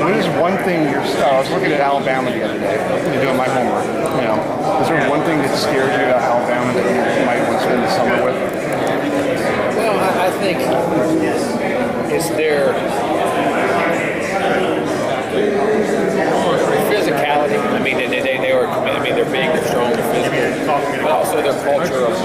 what is one thing I was looking at Alabama the other day, doing my homework. Is there one thing that scares you about Alabama that you might want to spend the summer with? Well, I think it's their physicality. I mean, they are. I mean, they're big, they're strong, they're physical, but also their culture of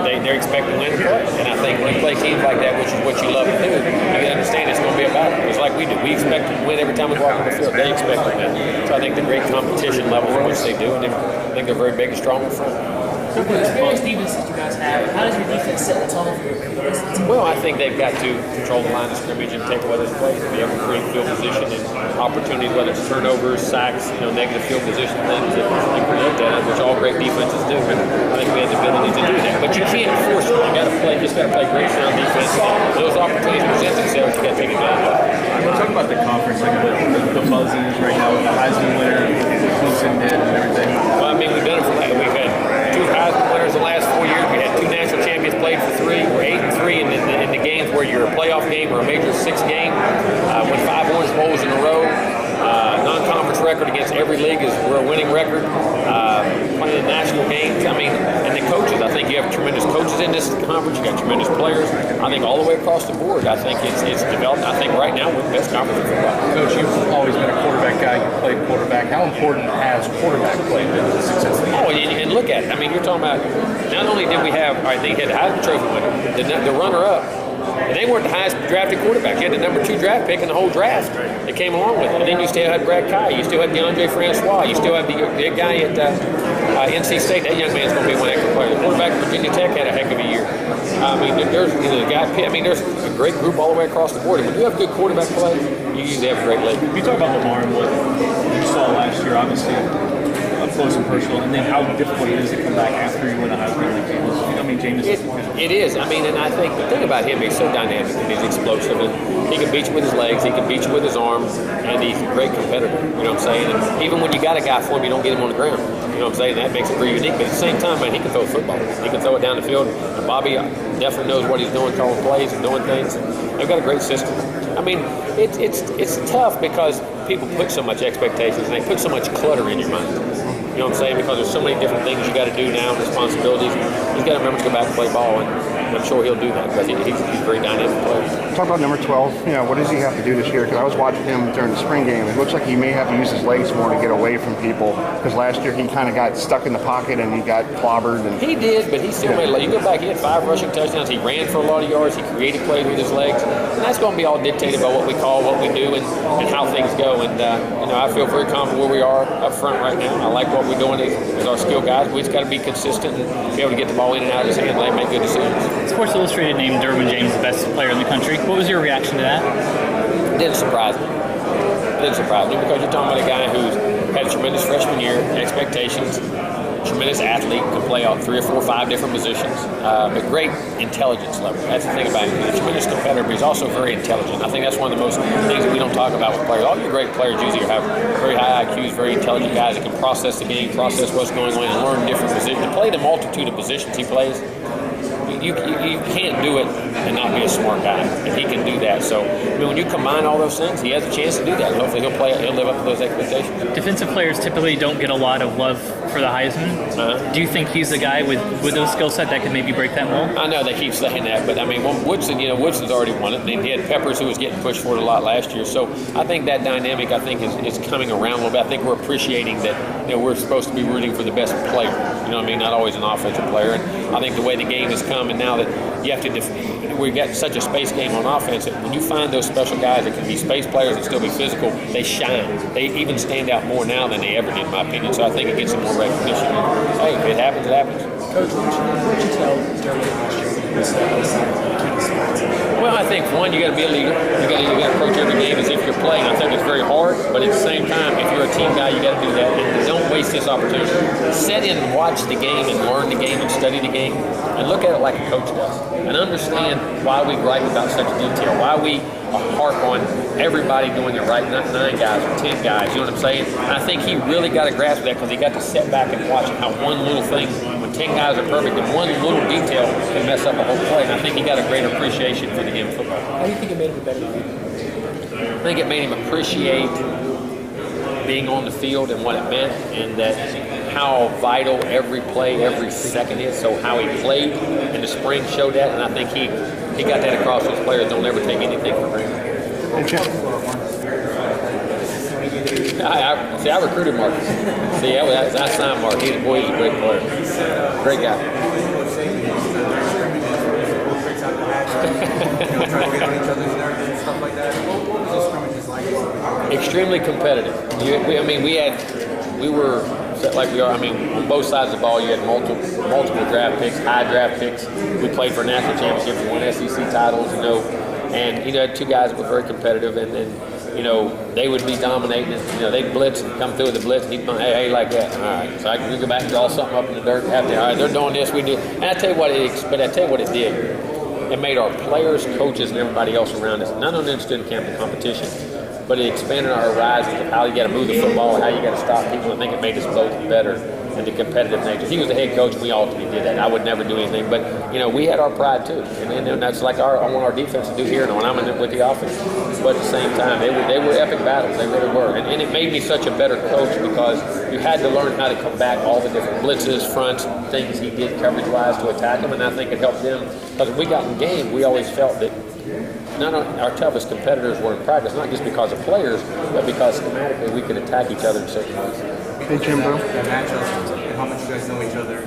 they expect to win and play. And I think when you play teams like that, which is what you love to do, you understand it's going to be a battle. It's like we do. We expect to win every time we walk on the field. They expect to win. So I think the great competition level in which they do, and I think they're very big and strong in front. With the experienced defense that you guys have, how does your defense set the tone for your players? Well, I think they've got to control the line of scrimmage and take away those plays, be able to create field position and opportunities, whether it's turnovers, sacks, negative field position things that they create that, which all great defenses do. And I think we have the ability to do that. But you can't force it. You got to play. Just got to play great sound defense. Those opportunities present themselves. You got to take advantage of it. We're talking about the conference, like the buzzies right now with the Heisman winner, Clemson did, and everything. Well, I mean, we've done it for that. We've had 2 Heisman winners in the last 4 years. We had 2 national champions played for 3. We're 8-3 in the games where you're a playoff game or a major 6 game. Won 5 Orange Bowls in a row. Non-conference record against every league is we're a winning record. Playing in national games. I mean, and the coaches. I think you have tremendous coaches in this conference. You got tremendous players. I think all the way across the board. I think it's developed. I think right now we're the best conference in football. Coach, you've always been a quarterback guy. You played quarterback. How important has quarterback play been to the success of the game? Oh, and look at it. I mean, you're talking about not only did we have, they had the Heisman Trophy winner, the runner-up, and they weren't the highest drafted quarterback. You had the number 2 draft pick in the whole draft that came along with it. And then you still had Brad Kye. You still had DeAndre Francois. You still have the guy at NC State. That young man's going to be one heck of a player. The quarterback at Virginia Tech had a heck of a year. I mean, there's the guy. I mean, there's a great group all the way across the board. And when you have good quarterback play, you usually have a great league. You talk about Lamar and what you saw last year, obviously up close and personal, and then how difficult it is to come back after you win a Heisman League. I mean, James. It is. I mean, and I think the thing about him, he's so dynamic and he's explosive, and he can beat you with his legs, he can beat you with his arms, and he's a great competitor. You know what I'm saying? And even when you got a guy for him, you don't get him on the ground. You know what I'm saying? That makes it pretty unique. But at the same time, man, he can throw a football. He can throw it down the field. And Bobby definitely knows what he's doing, calling plays and doing things. They've got a great system. I mean, it's tough because people put so much expectations and they put so much clutter in your mind. You know what I'm saying? Because there's so many different things you got to do now, responsibilities. He's got to remember to go back and play ball, and I'm sure he'll do that because he's a very dynamic player. Talk about number 12. What does he have to do this year? Because I was watching him during the spring game. It looks like he may have to use his legs more to get away from people. Because last year he kind of got stuck in the pocket and he got clobbered. And he did, but he still made. You go back, he had 5 rushing touchdowns. He ran for a lot of yards. He created plays with his legs, and that's going to be all dictated by what we call, what we do, and how things go. And I feel very confident where we are up front right now. I like what we're doing as our skill guys. We just got to be consistent and be able to get the ball in and out of his hand and make good decisions. Sports Illustrated named Derwin James the best player in the country. What was your reaction to that? It didn't surprise me. Because you're talking about a guy who's had a tremendous freshman year, expectations, tremendous athlete, can play out 3 or 4 or 5 different positions, but great intelligence level. That's the thing about him. He's a tremendous competitor, but he's also very intelligent. I think that's one of the most things that we don't talk about with players. All your great players usually have very high IQs, very intelligent guys that can process the game, process what's going on, and learn different positions. To play the multitude of positions he plays, you can't do it and not be a smart guy, and he can do that. So, I mean, when you combine all those things, he has a chance to do that. Hopefully he'll live up to those expectations. Defensive players typically don't get a lot of love for the Heisman. Do you think he's the guy with those skill set that could maybe break that mold? I know they keep saying that, but I mean, Woodson's already won it. And he had Peppers, who was getting pushed for it a lot last year. So I think that dynamic, is coming around a little bit. I think we're appreciating that we're supposed to be rooting for the best player. You know what I mean? Not always an offensive player. And I think the way the game has come, and now that you have to we've got such a space game on offense that when you find those special guys that can be space players and still be physical, they shine. They even stand out more now than they ever did, in my opinion. So I think it gets some more recognition. And, hey, if it happens, it happens. Coach, what would you tell Derwin last year when he was outside of the key spots? Well, I think, one, you got to be a leader. You got to approach every game as if you're playing. I think it's very hard, but at the same time, if you're a team guy, you got to do that. And don't waste this opportunity. Sit in and watch the game and learn the game and study the game and look at it like a coach does and understand why we gripe about such detail, why we harp on everybody doing it right, not 9 guys or 10 guys, you know what I'm saying? And I think he really got a grasp of that because he got to sit back and watch how one little thing, when 10 guys are perfect, and one little detail can mess up a whole play. And I think he got a great appreciation for the game of football. How do you think it made him a better leader? I think it made him appreciate being on the field and what it meant, and that how vital every play, every second is. So how he played in the spring showed that, and I think he got that across to his players. Don't ever take anything for granted. I recruited Marcus. See, I signed Mark. He's a great player. Great guy. Extremely competitive. We were like we are. I mean, on both sides of the ball, you had multiple draft picks, high draft picks. We played for national championships, won SEC titles, and had two guys that were very competitive, and they would be dominating. They'd blitz and come through with the blitz, and he'd go, hey, like that. All right, so we go back and draw something up in the dirt. All right, they're doing this, we do. And I tell you what it did. It made our players, coaches, and everybody else around us not only interested in camping competition, but it expanded our horizons of how you got to move the football and how you got to stop people. I think it made us both better in the competitive nature. He was the head coach, and we ultimately did that. I would never do anything, but we had our pride too, and that's like I want our defense to do here, and when I'm in it with the offense. But at the same time, they were epic battles. They really were, and it made me such a better coach because you had to learn how to combat all the different blitzes, fronts, things he did coverage-wise to attack them, and I think it helped them because when we got in game, we always felt that none of our toughest competitors were in practice, not just because of players, but because schematically we could attack each other in certain ways. Hey, Jimbo. Matchups and how much you guys know each other.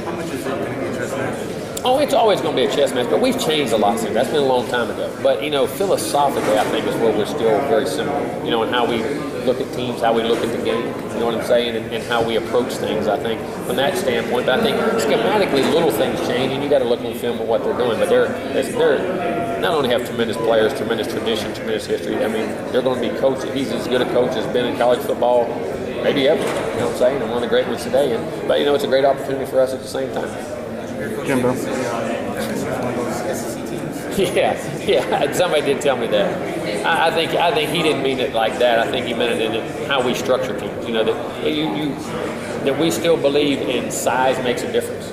How much is it going to be a chess match? Oh, it's always going to be a chess match, but we've changed a lot since. That's been a long time ago. But, philosophically, I think is where we're still very similar. In how we look at teams, how we look at the game, you know what I'm saying, and how we approach things, I think, from that standpoint. But I think schematically, little things change, and you got to look on film at what they're doing. But they're not only have tremendous players, tremendous tradition, tremendous history. I mean, they're going to be coaches. He's as good a coach as been in college football maybe ever. You know what I'm saying? And one of the great ones today. But it's a great opportunity for us at the same time. Jimbo. Yeah. Somebody did tell me that. I think he didn't mean it like that. I think he meant it in how we structure teams. That we still believe in size makes a difference.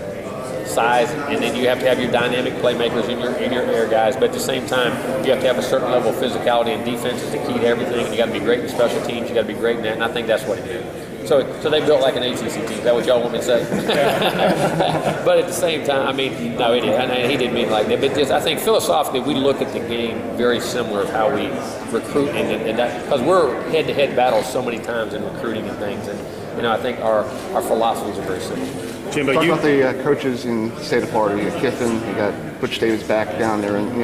Size, and then you have to have your dynamic playmakers in your air guys. But at the same time, you have to have a certain level of physicality, and defense is the key to everything. You got to be great in special teams. You got to be great in that, and I think that's what he did. So they built like an ACC team. Is that what y'all want me to say? But at the same time, no, he didn't mean it like that. But I think philosophically, we look at the game very similar of how we recruit, and that because we're head-to-head battles so many times in recruiting and things, and I think our philosophies are very similar. Jimbo, talk about the coaches in the state of Florida. You got Kiffin, you got Butch Davis back down there, and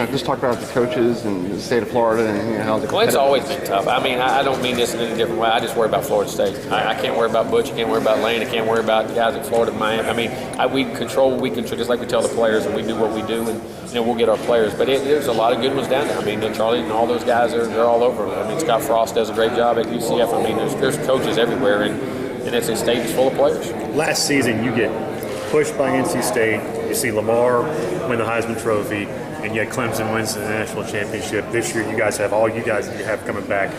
just talk about the coaches in the state of Florida and how the. Well, it's always been tough. I don't mean this in any different way. I just worry about Florida State. I can't worry about Butch. I can't worry about Lane. I can't worry about the guys at Florida, Miami. We control what we control, just like we tell the players, and we do what we do, and we'll get our players. But there's a lot of good ones down there. Charlie and all those guys they're all over. Scott Frost does a great job at UCF. there's coaches everywhere, and it's a state that's full of players. Last season, you get pushed by NC State. You see Lamar win the Heisman Trophy, and yet Clemson wins the national championship. This year, you guys have all you guys that you have coming back.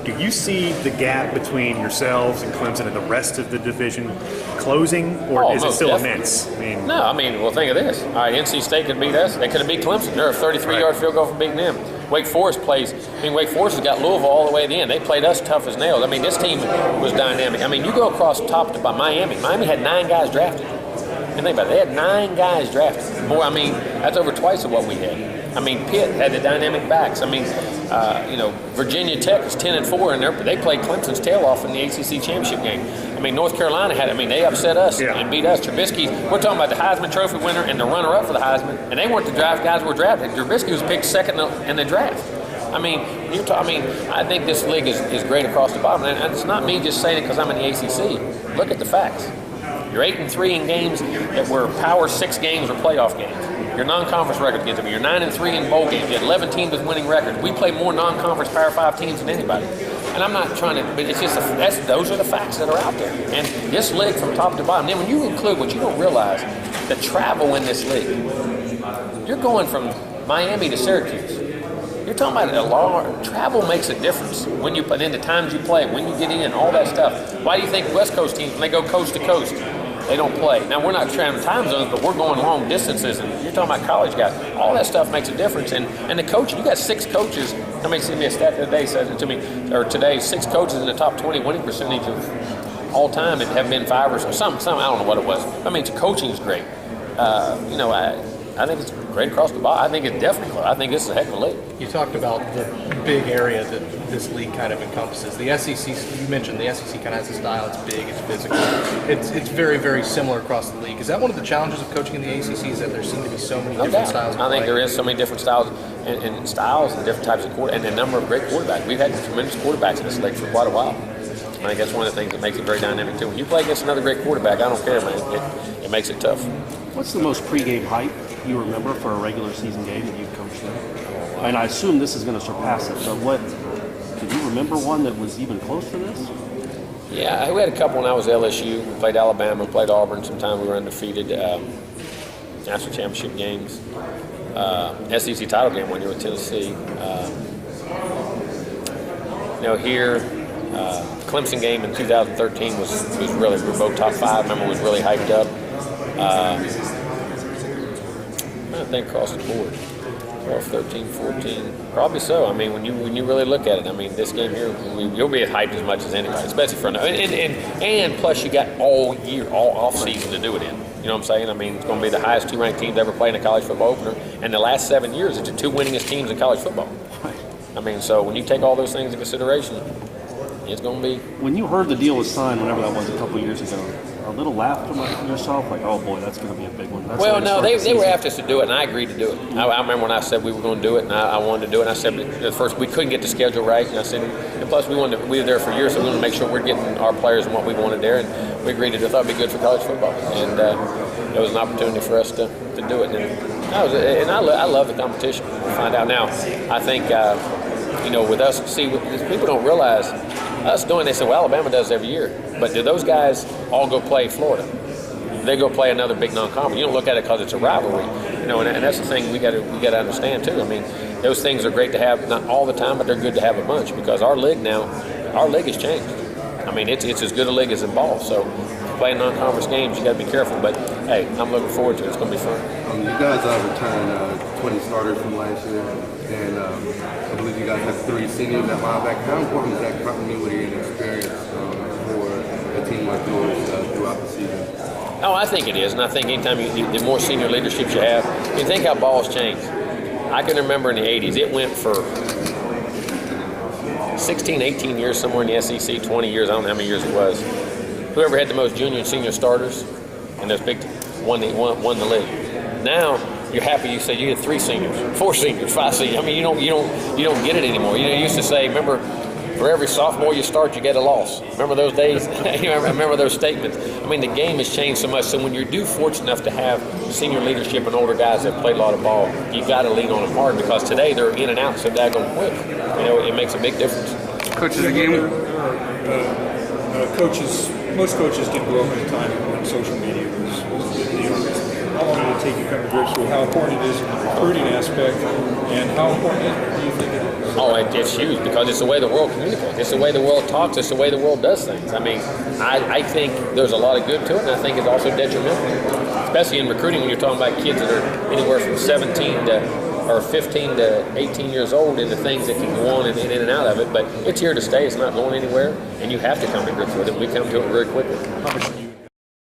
Do you see the gap between yourselves and Clemson and the rest of the division closing, or is it still immense? No, well, think of this. All right, NC State could beat us. They could have beat Clemson. They're a 33-yard field goal for beating them. Wake Forest plays. Wake Forest has got Louisville all the way to the end. They played us tough as nails. This team was dynamic. You go across top to Miami. Miami had 9 guys drafted. And think about it. They had 9 guys drafted. More. That's over twice of what we had. Pitt had the dynamic backs. Virginia Tech is 10-4, and they played Clemson's tail off in the ACC championship game. North Carolina had. They upset us and beat us. Trubisky. We're talking about the Heisman Trophy winner and the runner-up for the Heisman, and they weren't the draft guys who were drafted. Trubisky was picked second in the draft. I think this league is great across the bottom, and it's not me just saying it because I'm in the ACC. Look at the facts. You're 8-3 in games that were Power 6 games or playoff games. Your non-conference record against them. You're 9-3 in bowl games. You had 11 teams with winning records. We play more non-conference Power 5 teams than anybody. And I'm not trying to, but it's just those are the facts that are out there. And this league from top to bottom. Then when you include what you don't realize, the travel in this league. You're going from Miami to Syracuse. You're talking about travel makes a difference when you put in the times you play, when you get in, all that stuff. Why do you think West Coast teams, when they go coast to coast, they don't play? Now, we're not traveling time zones, but we're going long distances, and you're talking about college guys. All that stuff makes a difference. And the coach, you got 6 coaches I mean, see me a stat the other day said it to me, or today, 6 coaches in the top 20 winning percentage of all time have been 5 or some. I don't know what it was. I mean, coaching is great. I think it's great across the board. I think it's definitely. I think this is a heck of a league. You talked about the big area that this league kind of encompasses. The SEC, you mentioned the SEC kind of has a style. It's big, it's physical. It's very, very similar across the league. Is that one of the challenges of coaching in the ACC? Is that there seem to be so many different styles? I think there is so many different styles and styles and different types of and a number of great quarterbacks. We've had tremendous quarterbacks in this league for quite a while. I think that's one of the things that makes it very dynamic too. When you play against another great quarterback, I don't care, man. It makes it tough. What's the most pregame hype you remember for a regular season game that you've coached in? And I assume this is going to surpass it, but can you remember one that was even close to this? Yeah, we had a couple when I was at LSU. We played Alabama, played Auburn. Sometimes we were undefeated. National championship games. SEC title game one year with Tennessee. Here, Clemson game in 2013 was really, we were both top 5. Remember, was really hyped up. I think across the board, 12, 13, 14, probably so. I mean, when you really look at it, I mean, this game here, you'll be hyped as much as anybody, especially for and plus you got all year, all off season to do it in. You know what I'm saying? I mean, it's going to be the highest 2 ranked teams ever played in a college football opener, and the last 7 years, it's the 2 winningest teams in college football. I mean, so when you take all those things into consideration, it's going to be. When you heard the deal was signed, whenever that was a couple of years ago, a little laugh to yourself, like, oh boy, that's going to be a big one. Well, no, they were after us to do it, and I agreed to do it. I remember when I said we were going to do it, and I wanted to do it. And I said at first we couldn't get the schedule right, and I said, and plus we were there for years, so we wanted to make sure we're getting our players and what we wanted there, and we agreed to do it. I thought it'd be good for college football, and it was an opportunity for us to do it. And I love the competition. We'll find out now. I think with us, people don't realize us doing. They say, well, Alabama does every year, but do those guys all go play Florida? They go play another big non-conference. You don't look at it because it's a rivalry, and that's the thing we got to understand too. I mean, those things are great to have, not all the time, but they're good to have a bunch because our league has changed. I mean, it's as good a league as in ball. So playing non-conference games, you got to be careful. But hey, I'm looking forward to it. It's going to be fun. You guys returned 20 starters from last year, and I believe you guys have 3 seniors at linebacker. How important is that continuity and experience for a team like yours throughout the season? Oh, I think it is, and I think anytime the more senior leaderships you have, you think how ball's changed. I can remember in the 80s, it went for 16, 18 years somewhere in the SEC, 20 years, I don't know how many years it was. Whoever had the most junior and senior starters, and those big won the league. Now you're happy. You say you get 3 seniors, 4 seniors, 5 seniors. I mean, you don't get it anymore. You used to say, remember, for every sophomore you start, you get a loss. Remember those days? Remember those statements? I mean, the game has changed so much. So when you're fortunate enough to have senior leadership and older guys that played a lot of ball, you got to lean on them hard because today they're in and out so daggone quick. It makes a big difference. Coaches, the game. Most coaches didn't grow up in a time when social media was a big deal. How long did it take you to come to grips with how important it is in the recruiting aspect, and how important do you think it is? Oh, it's huge because it's the way the world communicates. It's the way the world talks. It's the way the world does things. I mean, I think there's a lot of good to it, and I think it's also detrimental, especially in recruiting when you're talking about kids that are anywhere from 15 to 18 years old into things that can go on and in and out of it. But it's here to stay. It's not going anywhere, and you have to come to grips with it. We come to it very quickly. How much do you